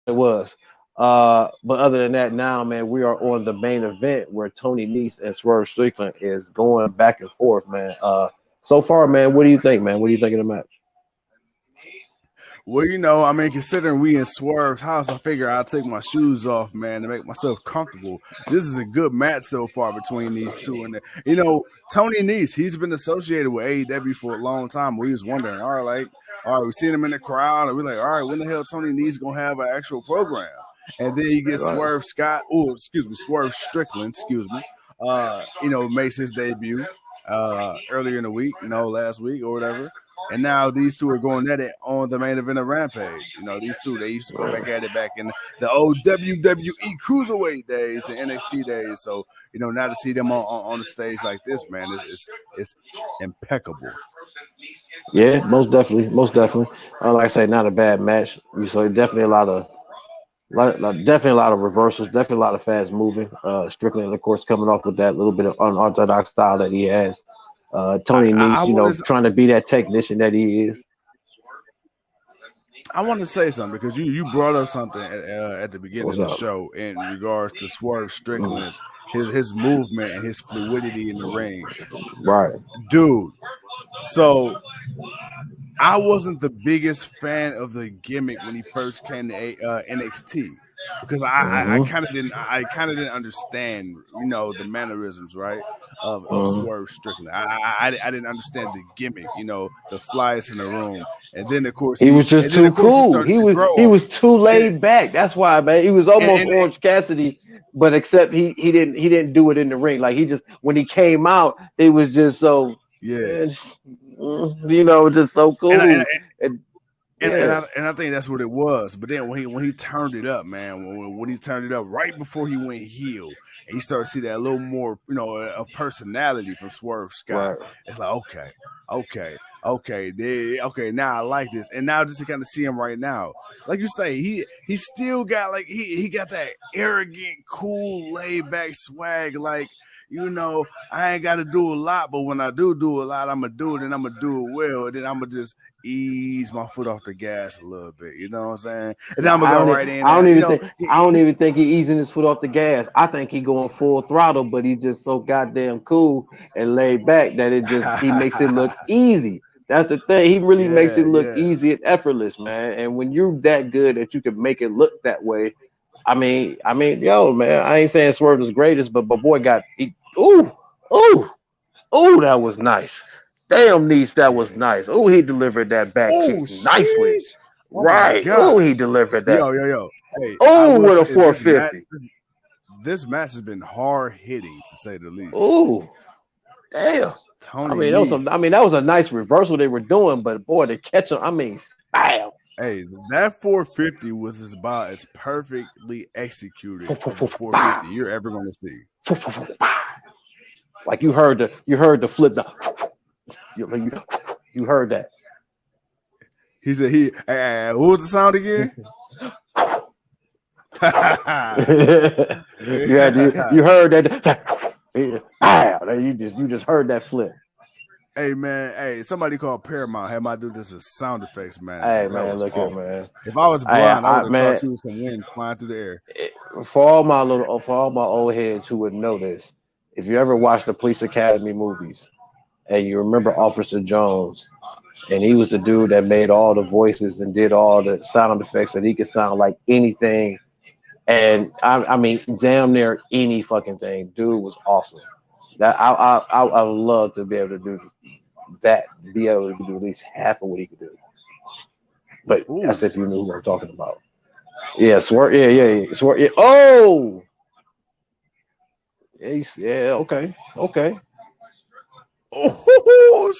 It was. But other than that, now, man, we are on the main event where Tony Nese and Swerve Strickland is going back and forth, man. So far, man, what do you think, man? What do you think of the match? Well, I mean, considering we in Swerve's house, I figure I'll take my shoes off, man, to make myself comfortable. This is a good match so far between these two. And, Tony Nese, he's been associated with AEW for a long time. We was wondering, all right, we seen him in the crowd, and we're like, all right, when the hell Tony Nese going to have an actual program? And then you get Right. Swerve Strickland, makes his debut earlier in the week, last week or whatever. And now these two are going at it on the main event of Rampage. These two, they used to go back at it back in the old WWE Cruiserweight days and NXT days. So, now to see them on the stage like this, man, it's impeccable. Yeah, most definitely, most definitely. Like I say, not a bad match. You saw definitely a lot of definitely a lot of reversals, definitely a lot of fast moving. Strickland, of course, coming off with that little bit of unorthodox style that he has. I, Tony I, I Nese, want to trying to be that technician that he is. I want to say something because you brought up something at the beginning What's of the up? show in regards to Swerve Mm, Strickland's his movement and his fluidity in the ring, right. dude. So I wasn't the biggest fan of the gimmick when he first came to NXT because I Hmm. kind of didn't understand the mannerisms right of Hmm. Swerve Strickland. I didn't understand the gimmick, the flyers in the room, and then of course He was just too he cool. started He to was grow he on was too me. laid back. That's why, man. He was And, almost and, Orange Cassidy, but except he didn't do it in the ring. Like he just when he came out, it was just so, yeah, man, just so and I, and, cool. And and yeah, I and I think that's what it was. But then when he turned it up, man, when he turned it up right before he went heel, and you start to see that a little more, of personality from Swerve Scott. right. It's like okay. Now I like this, and now just to kind of see him right now, like you say, he still got like he got that arrogant, cool, laid back swag, like. I ain't got to do a lot, but when I do a lot, I'm gonna do it, and I'm gonna do it well, and then I'm gonna just ease my foot off the gas a little bit. You know what I'm saying? And then I'm gonna I go don't. right in I there. don't even think. I don't even think he easing his foot off the gas. I think he going full throttle, but he just so goddamn cool and laid back that he makes it look easy. That's the thing. He really makes it look Yeah. easy and effortless, man. And when you're that good that you can make it look that way, yo, man. I ain't saying Swerve is greatest, but boy ooh, ooh, ooh, that was nice. Damn, niece, that was Yeah. nice. Ooh, he delivered that back kick Oh, nicely. sheesh. Oh my Right. God. Ooh, he delivered that. Yo. Hey, I Ooh, will with a say this match, 450. this match has been hard hitting to say the least. Ooh, damn. Tony Nese. That was a nice reversal they were doing, but boy, to catch him, bam. Hey, that 450 was about as perfectly executed of a 450 you're ever going to see. Like you heard the flip the you, you heard that. He said what was the sound again? You heard that. Wow, you just heard that flip. Hey man, somebody called Paramount had my do this as sound effects Hey manager. That man, was look here, awful. man. If I was Hey, blind, I would have man, thought you was some wind flying through the air. for all my old heads who would know this, if you ever watched the Police Academy movies and you remember Officer Jones, and he was the dude that made all the voices and did all the sound effects, and he could sound like anything, and damn near any fucking thing. Dude was awesome. That I would love to be able to do that, be able to do at least half of what he could do. But that's Ooh. if you knew who I'm talking about. Yeah, Swerve. Yeah. Swerve. Yeah. Oh, yeah, okay, okay. Oh,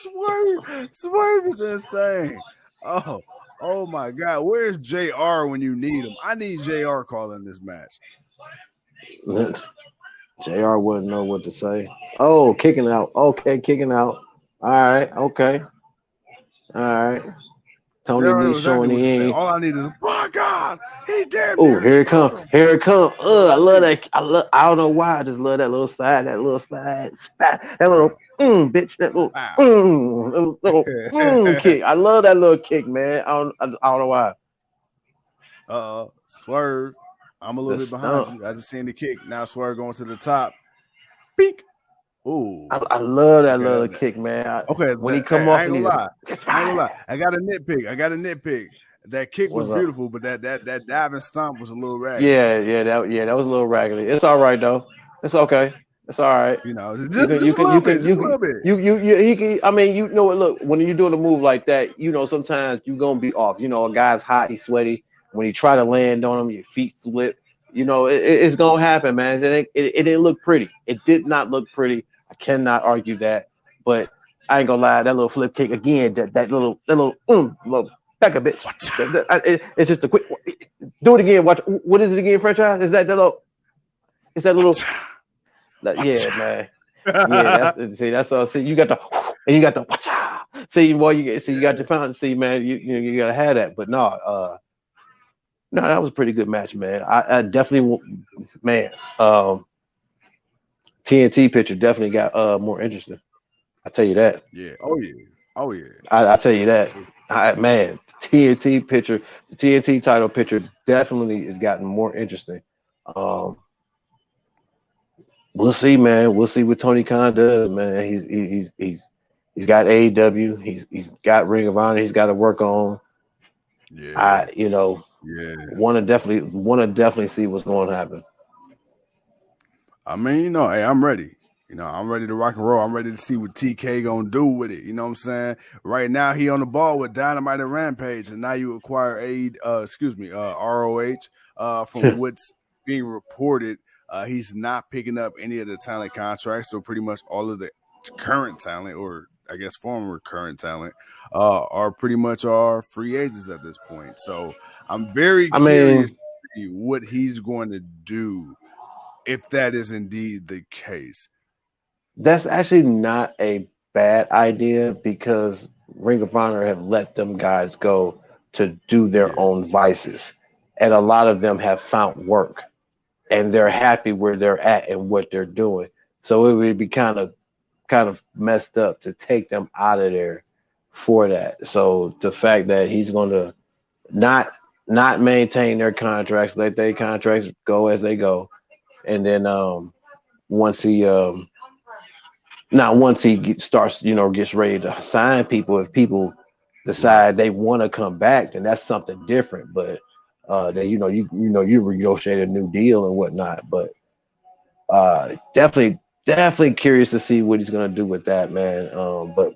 Swerve is insane. Oh, oh my God. Where's JR when you need him? I need JR calling this match. Jr. wouldn't know what to say. Oh, kicking out. Okay, kicking out. All right. Okay. All right. Tony JR Nese knows exactly showing what to the say. end. All I need is, my God, he damn Oh, near here it killed come. him. Here it come. That's all I I love need. that. I don't know why. I just love that little side spat. That little bitch. That Wow. little kick. I love that little kick, man. I don't know why. Swerve, I'm a little The bit behind stump. you. I just seen the kick. Now Swerve going to the top. Peek. Ooh. I love that Okay, little kick, man. When he hey, come I off ain't and gonna he lie. I ain't gonna lie. I got a nitpick. That kick was what's up? beautiful, but that diving stomp was a little raggedy. That was a little raggedy. It's all right though. It's okay. It's all right. You know, You can, you just a can, little you bit, can, just you a can, little bit. he can. I mean, you know what? Look, when you're doing a move like that, sometimes you're gonna be off. A guy's hot, he's sweaty. When you try to land on him, your feet slip. It's gonna happen, man. It didn't look pretty. It did not look pretty. I cannot argue that. But I ain't gonna lie, that little flip kick again, that little back a bitch. It's just a quick. Do it again. Watch. What is it again? Franchise? Is that little? Is that little? Yeah, man. Yeah, that's all. See, you got the and you got the see, boy, you got your fountain. See, man, you gotta have that. But no, that was a pretty good match, man. I definitely, man. TNT picture definitely got more interesting. I tell you that. Yeah. Oh yeah. Oh yeah. I tell you that. Man, TNT picture, the TNT title picture definitely has gotten more interesting. Um, we'll see, man. We'll see what Tony Khan does, man. He's got AEW. He's got Ring of Honor. He's got to work on. Yeah. Yeah. Want to definitely see what's going to happen. I mean, hey, I'm ready. I'm ready to rock and roll. I'm ready to see what TK gonna do with it. You know what I'm saying? Right now, he on the ball with Dynamite and Rampage, and now you acquire ROH. From what's being reported, he's not picking up any of the talent contracts. So pretty much all of the current talent, or I guess former current talent, are pretty much our free agents at this point. So I'm very curious to see what he's going to do if that is indeed the case. That's actually not a bad idea because Ring of Honor have let them guys go to do their Yeah. own vices. And a lot of them have found work and they're happy where they're at and what they're doing. So it would be kind of messed up to take them out of there for that. So the fact that he's going to not not maintain their contracts, let their contracts go as they go, and then once he now once he starts, gets ready to sign people, if people Right. decide they want to come back, then that's something different. But then you renegotiate a new deal and whatnot. But definitely curious to see what he's gonna do with that, man. But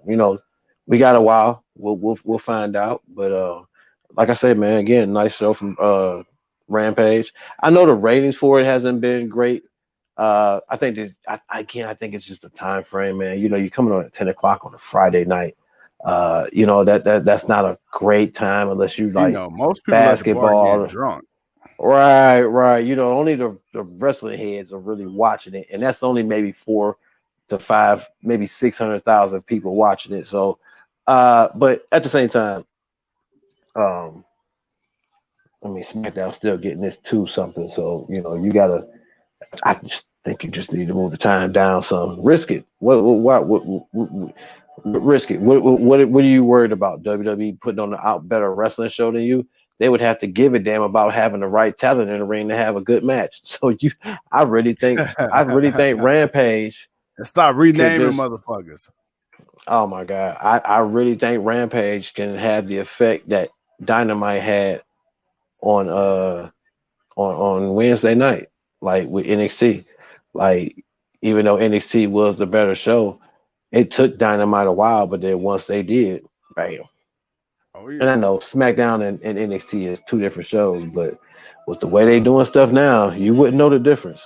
we got a while. We'll find out. But like I said, man, again, nice show from Rampage. I know the ratings for it hasn't been great. I think I think it's just the time frame, man. You're coming on at 10 o'clock on a Friday night. That's not a great time unless you like Most people at the bar getting basketball. drunk. Right. Only the wrestling heads are really watching it, and that's only maybe 4 to 5, maybe 600,000 people watching it. So, but at the same time, um, I mean, SmackDown's still getting this 2 something. So you gotta. I just think you just need to move the time down some. Risk it. What risk it? What are you worried about? WWE putting on a better wrestling show than you? They would have to give a damn about having the right talent in the ring to have a good match. So I really think Rampage And stop could renaming just. motherfuckers. Oh my God, I really think Rampage can have the effect that Dynamite had on Yeah. on Wednesday night, like with NXT. Like even though NXT was the better show, it took Dynamite a while, but then once they did, bam. Oh And yeah. I know SmackDown and NXT is 2 different shows, but with the way they doing stuff now, you wouldn't know the difference.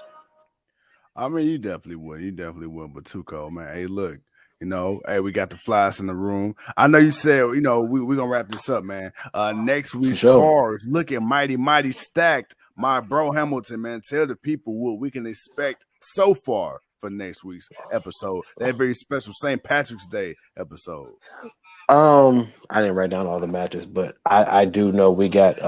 I mean, you definitely would. But too cold, man. Hey, look, hey, we got the flies in the room. I know you said, we're gonna wrap this up, man. Next For week's sure. cards looking mighty stacked. My bro Hamilton, man, tell the people what we can expect so far for next week's episode. That very special St. Patrick's Day episode. I didn't write down all the matches, but I do know we got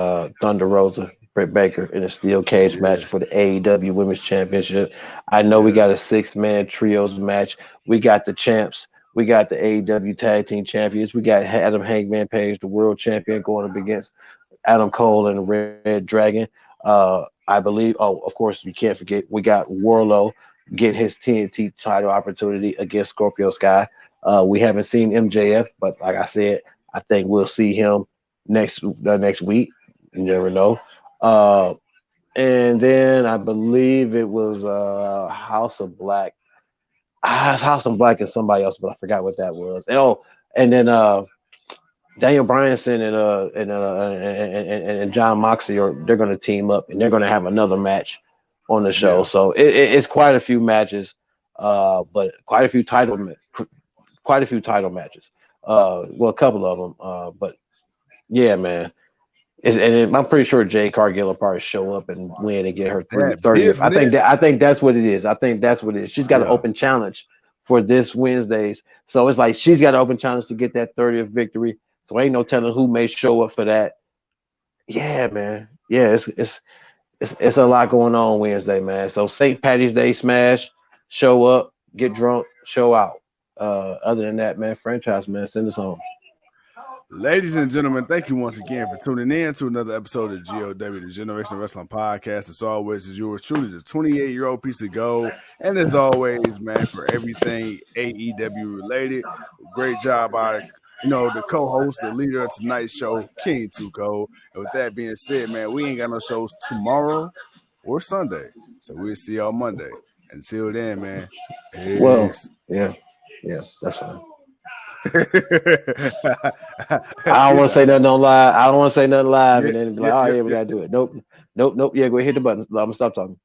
Thunder Rosa, Britt Baker in a steel cage Yeah, match for the AEW Women's Championship. I know we yeah. got a 6-man trios match. We got the champs. We got the AEW Tag Team Champions. We got Adam Hangman Page, the world champion, going up against Adam Cole and Red Dragon. I believe. Oh, of course, you can't forget we got Warlow get his TNT title opportunity against Scorpio Sky. We haven't seen MJF, but like I said, I think we'll see him next week. You never know. And then I believe it was House of Black. It's House of Black and somebody else, but I forgot what that was. And then Daniel Bryanson and John Moxley they're going to team up and they're going to have another match on the show. Yeah. So it's quite a few matches, but quite a few title matches. Well, a couple of them. But yeah, man. I'm pretty sure Jade Cargill will probably show up and win and get her 30th. I think that's what it is. I think that's what it is. She's got an open challenge for this Wednesdays. So it's like she's got an open challenge to get that 30th victory. So ain't no telling who may show up for that. Yeah, man. Yeah, it's a lot going on Wednesday, man. So St. Patty's Day smash, show up, get drunk, show out. Other than that, man, franchise, man, send us home. Ladies and gentlemen, thank you once again for tuning in to another episode of GOW, the Generation Wrestling Podcast. As always, is yours truly, the 28-year-old piece of gold. And as always, man, for everything AEW related, great job by the co-host, the leader of tonight's show, King Tuco. And with that being said, man, we ain't got no shows tomorrow or Sunday. So we'll see y'all Monday. Until then, man. Peace. Well, yeah, that's fine. I don't want to say nothing on live. I don't want to say nothing live and then be like, we gotta do it. Nope. Yeah, go ahead, hit the button. I'm gonna stop talking.